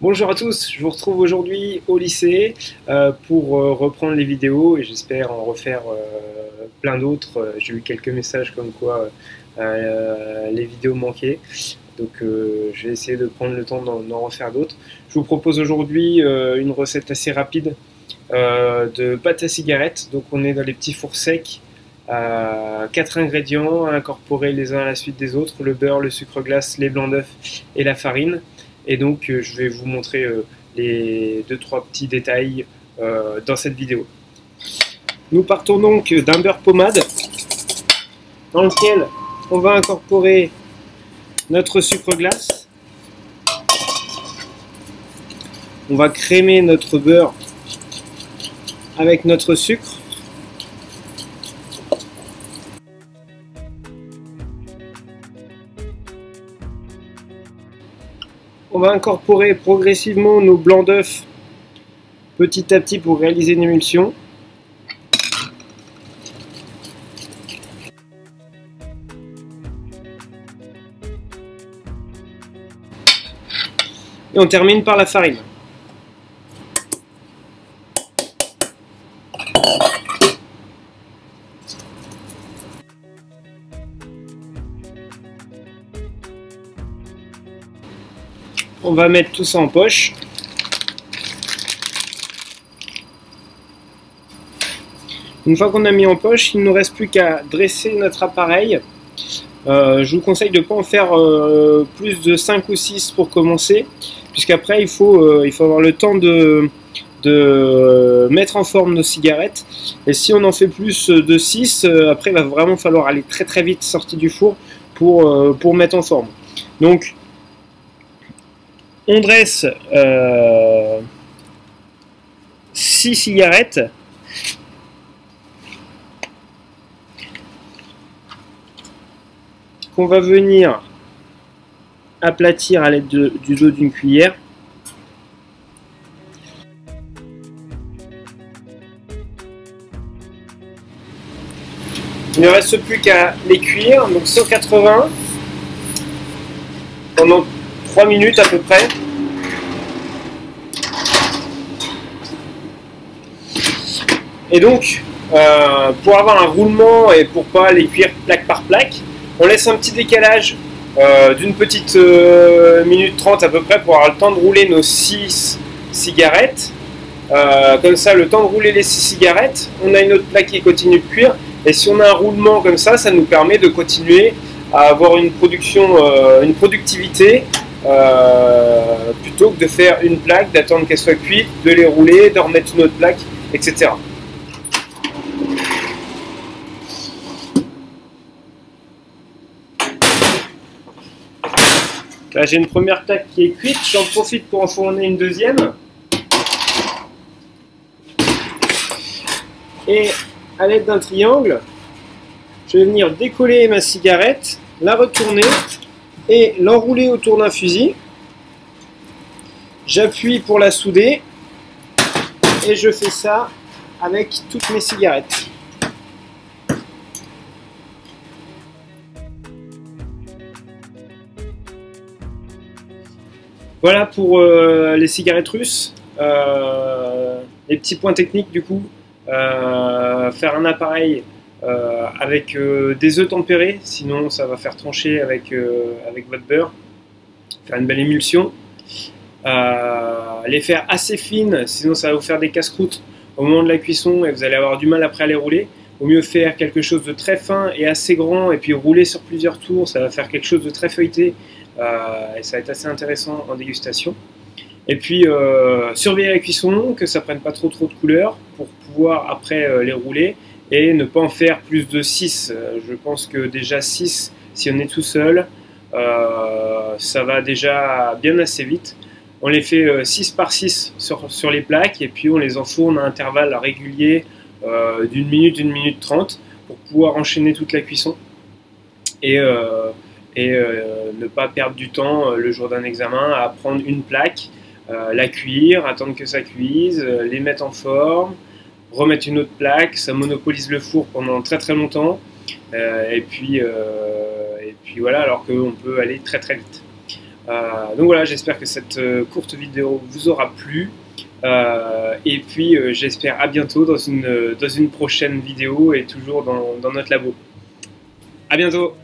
Bonjour à tous, je vous retrouve aujourd'hui au lycée pour reprendre les vidéos et j'espère en refaire plein d'autres. J'ai eu quelques messages comme quoi les vidéos manquaient, donc je vais essayer de prendre le temps d'en refaire d'autres. Je vous propose aujourd'hui une recette assez rapide de pâte à cigarette. Donc on est dans les petits fours secs, 4 ingrédients à incorporer les uns à la suite des autres: le beurre, le sucre glace, les blancs d'œufs et la farine. Et donc je vais vous montrer les 2-3 petits détails dans cette vidéo. Nous partons donc d'un beurre pommade dans lequel on va incorporer notre sucre glace. On va crémer notre beurre avec notre sucre. On va incorporer progressivement nos blancs d'œufs petit à petit pour réaliser une émulsion. Et on termine par la farine. On va mettre tout ça en poche. Une fois qu'on a mis en poche, il ne nous reste plus qu'à dresser notre appareil. Je vous conseille de ne pas en faire plus de 5 ou 6 pour commencer, puisqu'après il faut avoir le temps de mettre en forme nos cigarettes. Et si on en fait plus de 6, après il va vraiment falloir aller très très vite sorti du four pour mettre en forme. Donc on dresse 6 cigarettes. Qu'on va venir aplatir à l'aide du dos d'une cuillère. Il ne reste plus qu'à les cuire, donc 180 pendant 3 minutes à peu près. Et donc, pour avoir un roulement et pour pas les cuire plaque par plaque, on laisse un petit décalage d'une petite minute 30 à peu près pour avoir le temps de rouler nos 6 cigarettes. Comme ça, le temps de rouler les 6 cigarettes, on a une autre plaque qui continue de cuire. Et si on a un roulement comme ça nous permet de continuer à avoir une production, une productivité, plutôt que de faire une plaque, d'attendre qu'elle soit cuite, de les rouler, de remettre une autre plaque, etc. Là, j'ai une première plaque qui est cuite, j'en profite pour en fourner une deuxième. Et à l'aide d'un triangle, je vais venir décoller ma cigarette, la retourner et l'enrouler autour d'un fusil. J'appuie pour la souder et je fais ça avec toutes mes cigarettes. Voilà pour les cigarettes russes. Les petits points techniques du coup. Faire un appareil avec des œufs tempérés, sinon ça va faire trancher avec votre beurre. Faire une belle émulsion. Les faire assez fines, sinon ça va vous faire des casse-croûtes au moment de la cuisson et vous allez avoir du mal après à les rouler. Vaut mieux faire quelque chose de très fin et assez grand et puis rouler sur plusieurs tours, ça va faire quelque chose de très feuilleté et ça va être assez intéressant en dégustation. Et puis surveiller la cuisson, que ça prenne pas trop de couleur pour pouvoir après les rouler et ne pas en faire plus de 6. Je pense que déjà 6, si on est tout seul, ça va déjà bien assez vite. On les fait 6 par 6 sur les plaques et puis on les enfourne à intervalles réguliers d'une minute 30 pour pouvoir enchaîner toute la cuisson et ne pas perdre du temps le jour d'un examen à prendre une plaque, la cuire, attendre que ça cuise, les mettre en forme, remettre une autre plaque, ça monopolise le four pendant très très longtemps et puis voilà, alors qu'on peut aller très très vite. Donc voilà, j'espère que cette courte vidéo vous aura plu. Et puis j'espère à bientôt dans une prochaine vidéo et toujours dans notre labo. À bientôt!